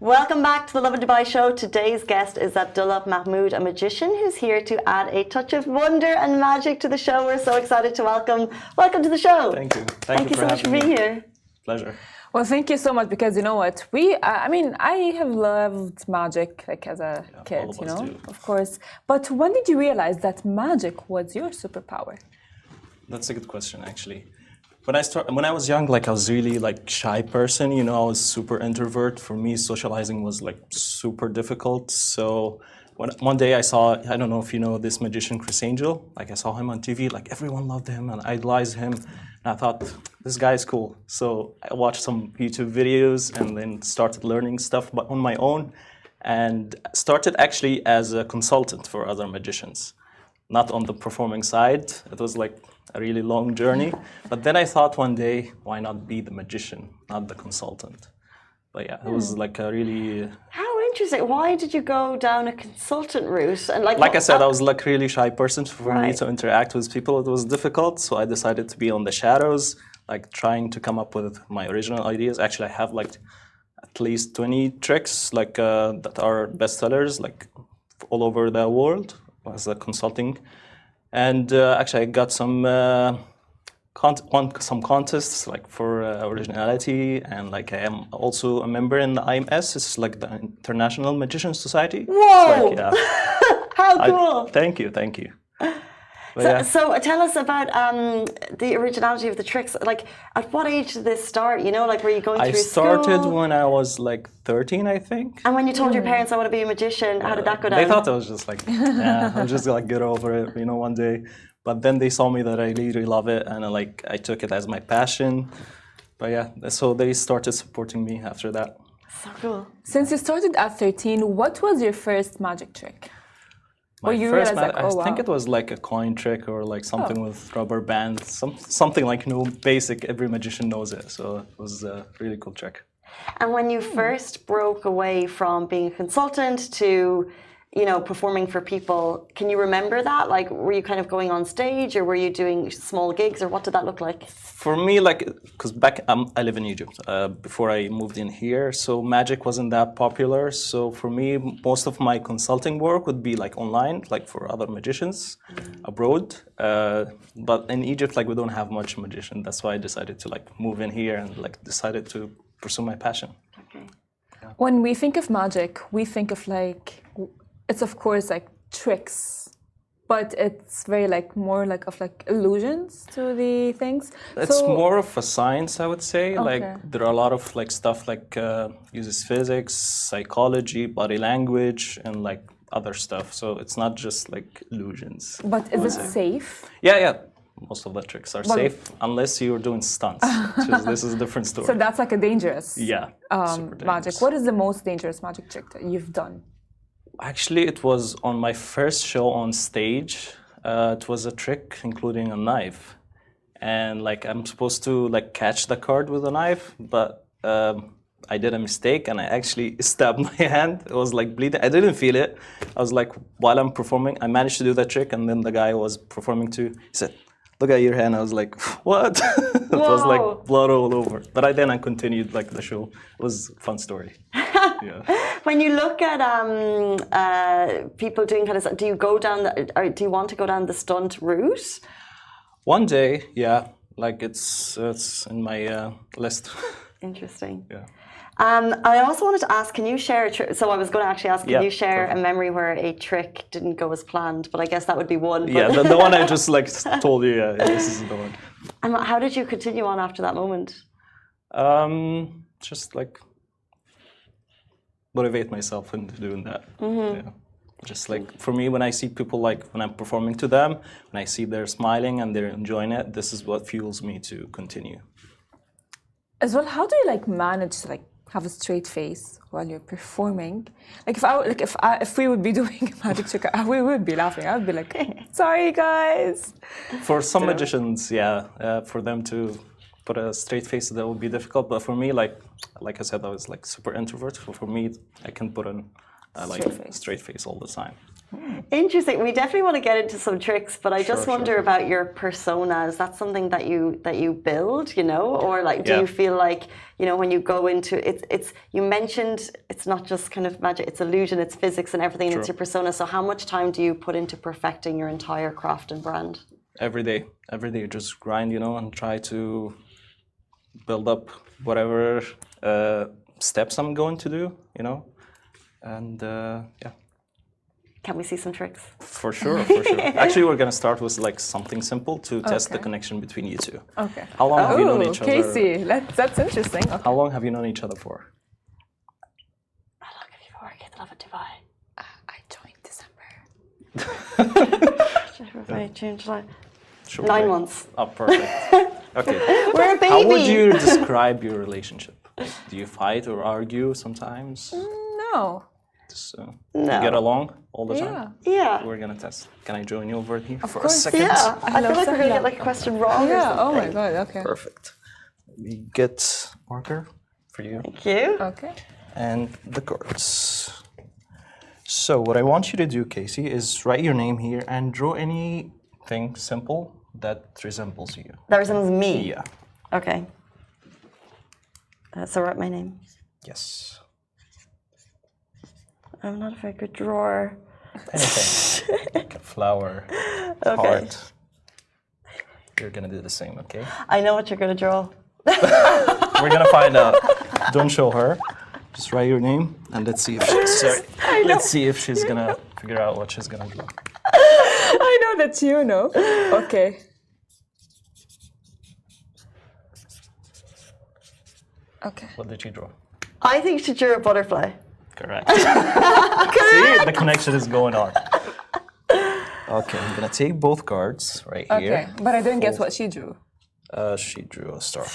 Welcome back to the Lovin Dubai show. Today's guest is Abdulla Mahmoud, a magician who's here to add a touch of wonder and magic to the show. We're so excited to welcome to the show. Thank you. Thank you so much for being here. Pleasure. Well, thank you so much because you know what I have loved magic like as a kid, all of us do. of course. But when did you realize that magic was your superpower? That's a good question, actually. When I was young, I was really shy person. I was super introvert. For me, socializing was super difficult. So one day I saw, I don't know if you know this magician, Chris Angel. I saw him on TV. Everyone loved him and idolized him. And I thought, this guy is cool. So I watched some YouTube videos and then started learning stuff on my own, and started actually as a consultant for other magicians, not on the performing side. It was a really long journey. But then I thought one day, why not be the magician, not the consultant? But yeah, it was a really... How interesting. Why did you go down a consultant route? And I said, I was really shy person. For me to interact with people, it was difficult. So I decided to be on the shadows, trying to come up with my original ideas. Actually, I have at least 20 tricks that are bestsellers all over the world as a consulting. And actually, I got some contests for originality, and I am also a member in the IMS. It's the International Magician Society. Whoa! How cool! Thank you. So tell us about the originality of the tricks. At what age did this start? Were you going through school? I started when I was 13, I think. And when you told your parents I want to be a magician, how did that go down? They thought I was just I'll just get over it, one day. But then they saw me that I really love it, and I took it as my passion. But yeah, so they started supporting me after that. So cool. Since you started at 13, what was your first magic trick? My first I think it was a coin trick or something with rubber bands, something basic. Every magician knows it, so it was a really cool trick. And when you first broke away from being a consultant to, performing for people, can you remember that? Were you kind of going on stage, or were you doing small gigs, or what did that look like? For me, because back I live in Egypt before I moved in here, so magic wasn't that popular. So for me, most of my consulting work would be online, for other magicians abroad. But in Egypt, we don't have much magician. That's why I decided to move in here and decided to pursue my passion. Okay. Yeah. When we think of magic, we think of it's of course tricks, but it's very more of illusions to the things. It's more of a science, I would say. Okay. There are a lot of stuff uses physics, psychology, body language, and other stuff. So it's not just illusions. But is it safe? Yeah. Most of the tricks are safe unless you're doing stunts. This is a different story. So that's a dangerous super dangerous. magic. What is the most dangerous magic trick that you've done? Actually, it was on my first show on stage. It was a trick including a knife. And I'm supposed to catch the card with a knife, but I did a mistake and I actually stabbed my hand. It was bleeding. I didn't feel it. I was while I'm performing, I managed to do that trick, and then the guy I was performing to, he said, "Look at your hand." I was what? It was blood all over. But then I continued the show. It was a fun story. Yeah. When you look at people doing do you go down or do you want to go down the stunt route? One day, yeah. It's in my list. Interesting. Yeah. I also wanted to ask, can you share a trick? So I was going to actually ask, can you share a memory where a trick didn't go as planned? But I guess that would be one. Yeah, the one I just told you. Yeah, this is the one. And how did you continue on after that moment? Just motivate myself into doing that. Mm-hmm. Yeah. Just for me, when I see people when I'm performing to them, when I see they're smiling and they're enjoying it, this is what fuels me to continue. As well, how do you manage to have a straight face while you're performing? If we would be doing a magic trick, we would be laughing. I would be sorry guys. For some magicians, for them to put a straight face, that would be difficult. But for me, like I said, I was super introvert. So for me, I can put on straight face all the time. Interesting. We definitely want to get into some tricks, but I just Sure, wonder sure. about your persona. Is that something that you build, or like do Yeah. you feel like, when you go into it's you mentioned it's not just kind of magic, it's illusion, it's physics and everything, and it's your persona. So how much time do you put into perfecting your entire craft and brand? Every day, you just grind, and try to build up whatever steps I'm going to do, and yeah. Can we see some tricks? For sure. Actually, we're gonna start with like something simple to test the connection between you two. Okay. How long have you known each other? Casey, that's interesting. Okay. How long have you known each other for? How long have you been working at Lovin Dubai? I joined December. February, June, July. Sure. 9 months. Oh, perfect. Okay. We're a baby. How would you describe your relationship? Like, do you fight or argue sometimes? No. Just, No. you get along all the time? Yeah. We're gonna test. Can I join you over here for a course. second? Yeah. I Hello, feel like we're gonna Sahla. get like a question wrong. Or Yeah. Oh my something. God. Okay. Perfect. Let me get marker for you Thank you. Okay. and the cards. So what I want you to do, Casey, is write your name here and draw anything simple that resembles you. That resembles me. Yeah. Okay. So write my name. Yes. I'm not a very good drawer. Anything. Like a flower, heart. You're gonna do the same, okay? I know what you're gonna draw. We're gonna find out. Don't show her. Just write your name and let's see if she's gonna figure out what she's gonna draw. I know that you know. Okay. Okay. What did you draw? I think she drew a butterfly. Correct. See, the connection is going on. Okay, I'm gonna take both cards right Okay. here. But I didn't guess what she drew. She drew a star.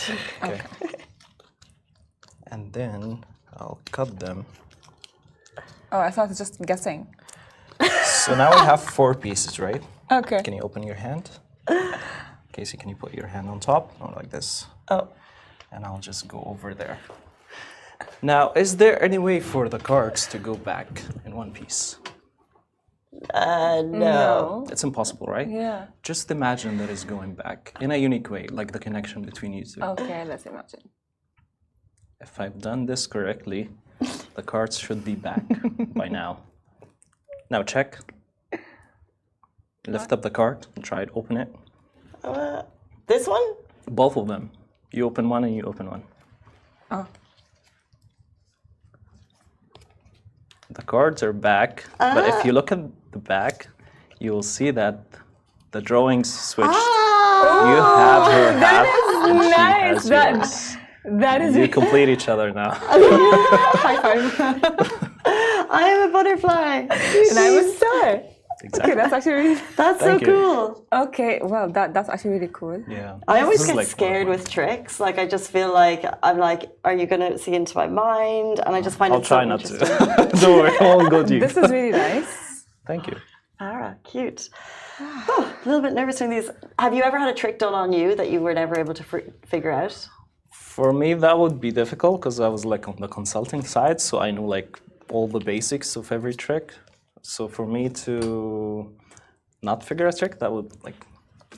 Okay. And then I'll cut them. Oh, I thought it's just guessing. So now we have 4 pieces, right? Okay. Can you open your hand? Casey, can you put your hand on top? Or like this. Oh. And I'll just go over there. Now, is there any way for the cards to go back in one piece? No. It's impossible, right? Yeah. Just imagine that it's going back in a unique way, like the connection between you two. Okay, let's imagine. If I've done this correctly, the cards should be back by now. Now check. Lift up the card and try to open it. This one? Both of them. You open one and you open one. Oh. The cards are back, but if you look at the back, you will see that the drawings switched. You have her half and she has yours. That is You complete each other now. high five. I am a butterfly. And I'm a star. Exactly. Okay, that's actually really... That's so Thank you. cool. Okay, well, that's actually really cool. Yeah. I always This is get like scared one of with tricks. Like I just feel like I'm like, are you gonna see into my mind? And I just find I'll it so try not interesting. to. Don't worry, I won't go deep. This is really nice. Thank you. Ara, cute. Oh, a little bit nervous doing these. Have you ever had a trick done on you that you were never able to figure out? For me, that would be difficult because I was like on the consulting side, so I knew like all the basics of every trick. So for me to not figure a trick, that would like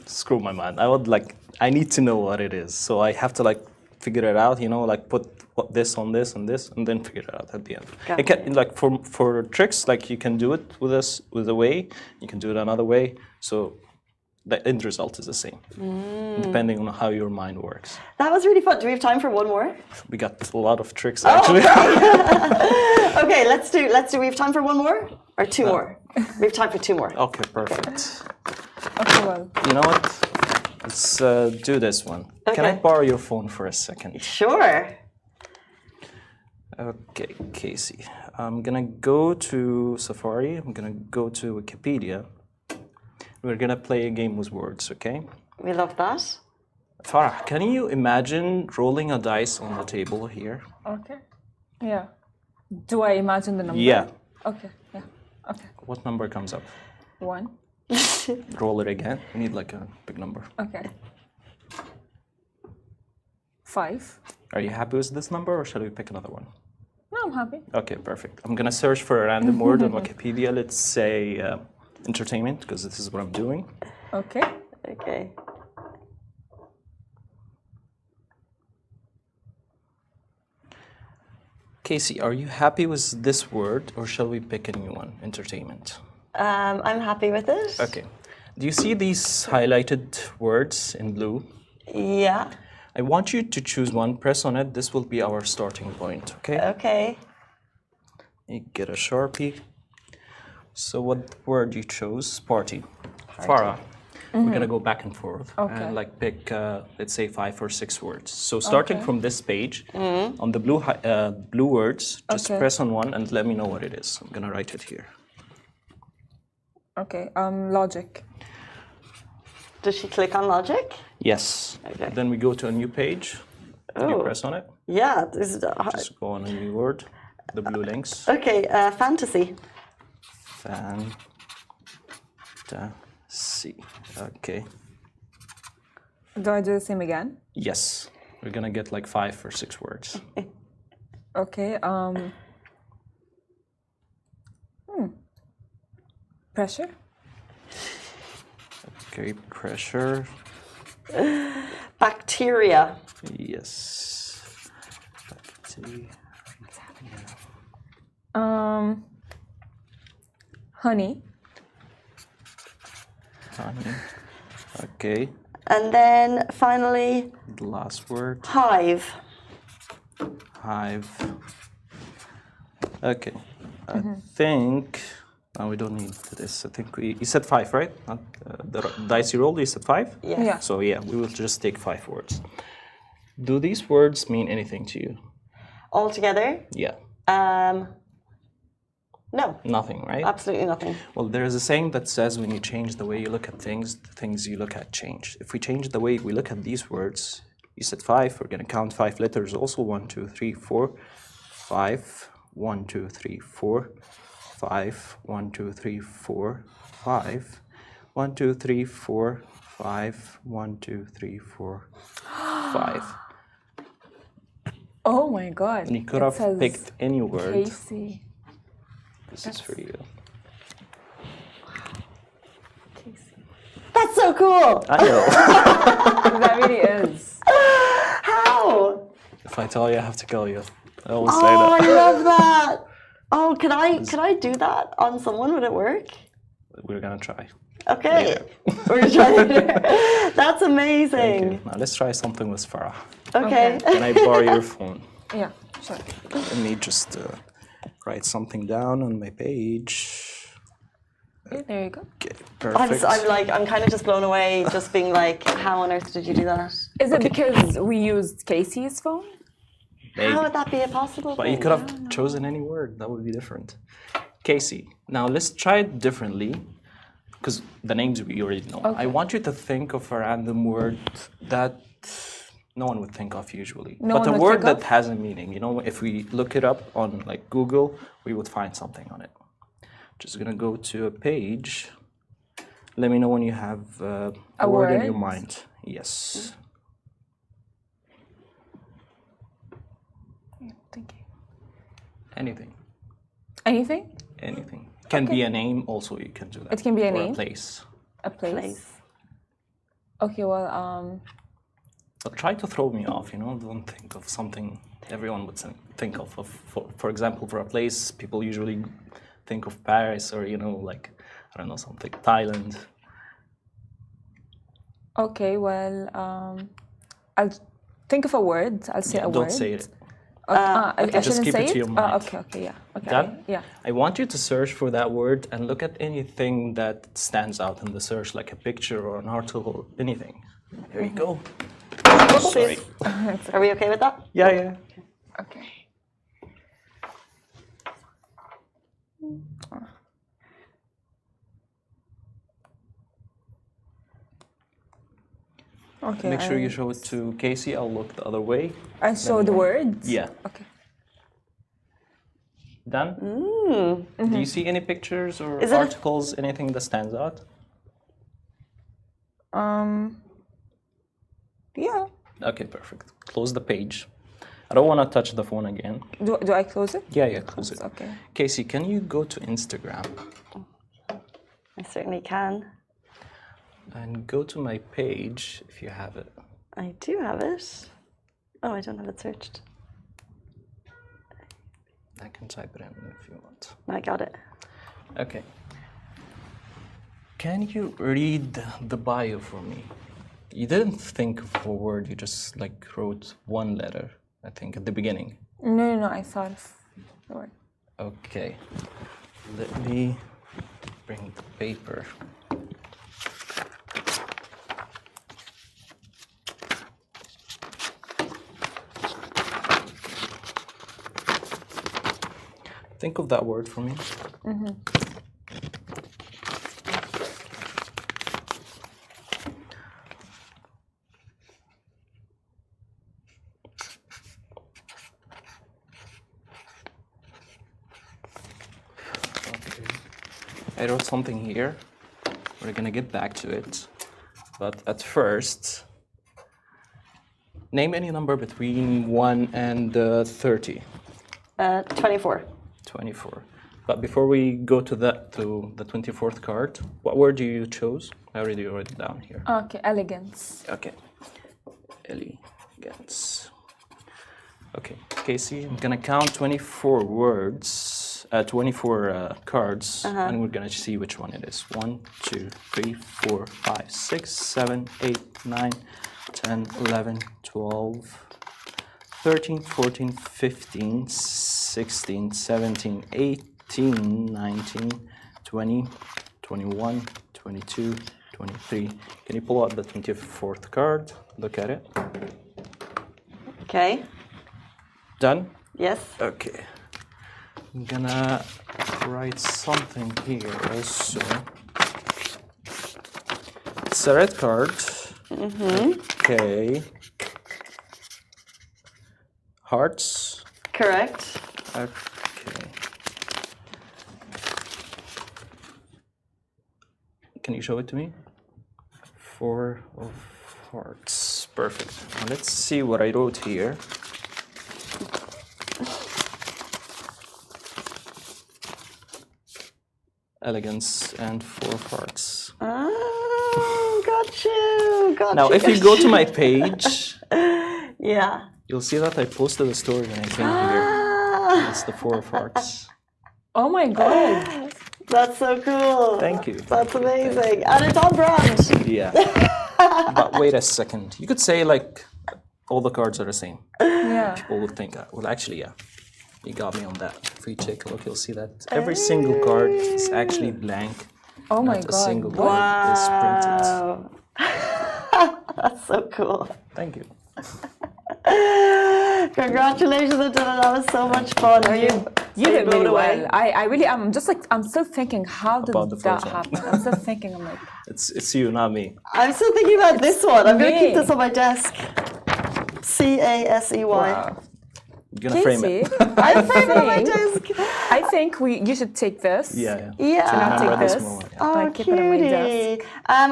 screw my mind. I need to know what it is. So I have to like figure it out, like put this on this and this, and then figure it out at the end. It can, like for tricks, like you can do it with a way, you can do it another way. So the end result is the same, depending on how your mind works. That was really fun. Do we have time for one more? We got a lot of tricks actually. Okay, let's do. We have time for one more or 2 more. We have time for 2 more. Okay, perfect. Okay, well. You know what? Let's do this one. Can I Okay. borrow your phone for a second? Sure. Okay, Casey. I'm gonna go to Safari. I'm gonna go to Wikipedia. We're gonna play a game with words, okay? We love that. Farah, can you imagine rolling a dice on the table here? Okay. Yeah. Do I imagine the number? Yeah. Okay, yeah. Okay. What number comes up? 1. Roll it again. We need like a big number. Okay. 5. Are you happy with this number or shall we pick another one? No, I'm happy. Okay, perfect. I'm gonna search for a random word on Wikipedia. Let's say entertainment, because this is what I'm doing. Okay. Okay. Casey, are you happy with this word, or shall we pick a new one? Entertainment. I'm happy with it. Okay. Do you see these highlighted words in blue? Yeah. I want you to choose one. Press on it. This will be our starting point. Okay. Okay. You get a Sharpie. So what word you chose? Party. Farah. We're gonna go back and forth and like pick, let's say 5 or 6 words. So starting from this page, on the blue words, just press on one and let me know what it is. I'm gonna write it here. Okay. Logic. Does she click on logic? Yes. Okay. Then we go to a new page. Can you press on it? Yeah. This is Just go on a new word. The blue links. okay. Fantasy. Fantasy. Okay. Do I do the same again? Yes. We're gonna get like 5 or 6 words. Okay. Pressure. Okay. Pressure. Bacteria. Yes. Bacteria. Honey. Honey. Okay. And then finally, The last word. hive. Hive. Okay. I think. No, we don't need this. I think you said 5, right? Not, the dice you rolled, you said 5? Yes. Yeah. So yeah, we will just take 5 words. Do these words mean anything to you? All together? Yeah. No. Nothing, right? Absolutely nothing. Well, there is a saying that says when you change the way you look at things, the things you look at change. If we change the way we look at these words, you said 5, we're going to count 5 letters also. 1, 2, 3, 4, 5. 1, 2, 3, 4, 5. 1, 2, 3, 4, 5. 1, 2, 3, 4, 5. 1, 2, 3, 4, 5. Oh my God. And you could It have says picked any word. Casey. This is for you. That's so cool. I know. That really is. How? If I tell you, I have to kill you. I always say Oh, that. I love that. Oh, could I do that on someone? Would it work? We're gonna try. Okay. We're gonna try later. That's Thank amazing. you. Now let's try something with Farah. Okay. Can I borrow your phone? Yeah, sure. Let me just write something down on my page. Yeah, there you go. Okay, perfect. I'm kind of just blown away, just being like, how on earth did you do that? Is it because we used Casey's phone? Maybe. How would that be a possible But you thing? could have chosen any word. That would be different. Casey, now let's try it differently. Because the names we already know. Okay. I want you to think of a random word that no one would think of usually. No but one a would word think that of? has a meaning. You know, if we look it up on like Google, we would find something on it. Just gonna go to a page. Let me know when you have a word in your word? mind. Yes. Yeah, thinking. Anything. Anything? Anything. Can be a name also, you can do that. It can be a or name? a place. A place? Place. Okay, well, But try to throw me off, you know, don't think of something everyone would think of. For example, for a place, people usually think of Paris or, you know, like, I don't know, something, Thailand. okay, well, I'll think of a word. I'll say a word. Don't say it. I Just shouldn't keep say it to your mind. okay, yeah. Okay, Done? yeah. I want you to search for that word and look at anything that stands out in the search, like a picture or an article, anything. Here you go. Sorry. Are we okay with that? Yeah, yeah. Okay. Okay. Make sure you show it to Casey. I'll look the other way. I show the words? Yeah. Okay. Done? Do you see any pictures or Is it a- articles, anything that stands out? Yeah. Okay, perfect. Close the page. I don't want to touch the phone again. Do I close it? Yeah, close it. Okay. Casey, can you go to Instagram I certainly can. and go to my page if you have it? I do have it. Oh, I don't have it searched. I can type it in if you want. I got it. Okay. Can you read the bio for me? You didn't think of a word, you just like wrote one letter, I think, at the beginning. No, I thought of the word. Okay. Let me bring the paper. Think of that word for me. I wrote something here. We're gonna get back to it. But at first, name any number between 1 and 30. 24. 24. But before we go to the 24th card, what word do you choose? I already wrote it down here. Okay, elegance. Okay. Elegance. Okay, Casey, I'm gonna count 24 words, 24 cards, and we're gonna see which one it is. 1, 2, 3, 4, 5, 6, 7, 8, 9, 10, 11, 12, 13, 14, 15, 16, 17, 18, 19, 20, 21, 22, 23. Can you pull out the 24th card? Look at it. Okay. Done? Yes. Okay. I'm gonna write something here also. It's a red card. Okay. Hearts. Correct. Okay. Can you show it to me? 4 of hearts. Perfect. Now let's see what I wrote here. Elegance and 4 of hearts. Oh, got you. Now, if you go to my page, Yeah. you'll see that I posted a story when I came here. It's the 4 of hearts. Oh my god. That's so cool. Thank you. That's amazing. And it's on brand. Yeah. But wait a second. You could say like all the cards are the same. Yeah. People would think that. Well, actually, yeah. You got me on that. If you take a look, you'll see that every single card is actually blank. Oh my Not a god. single card is printed. Wow. That's so cool. Thank you. Congratulations, Abdulla. That was so much fun. Are you did blown really away? well. I really am. Just like I'm still thinking, how did About the that first one. happen? I'm still thinking. I'm like, It's you, not me. I'm still thinking about this one. I'm going to keep me. this on my desk. CASEY. wow. You're gonna frame Casey, it. I'm afraid of my think- desk. I think you should take this. Yeah. Yeah. To remember take this this. moment. Yeah. Oh, Like, keep it on my cutie.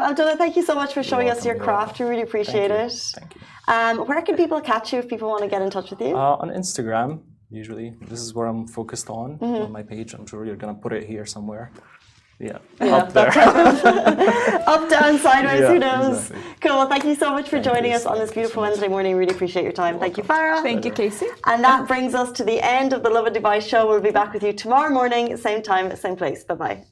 Abdulla, thank you so much for showing us welcome, your you're craft. We really appreciate it. Thank you. Where can people catch you if people want to get in touch with you? On Instagram, usually. This is where I'm focused on my page. I'm sure you're gonna put it here somewhere. Yeah, up there. Up, down, sideways, Yeah, who knows? exactly. Cool. Well, thank you so much for joining you. us on this Thank you beautiful so much. Wednesday morning. Really appreciate your time. Thank you, Farah. Thank you, Casey. And that brings us to the end of the Lovin Dubai show. We'll be back with you tomorrow morning, same time, same place. Bye bye.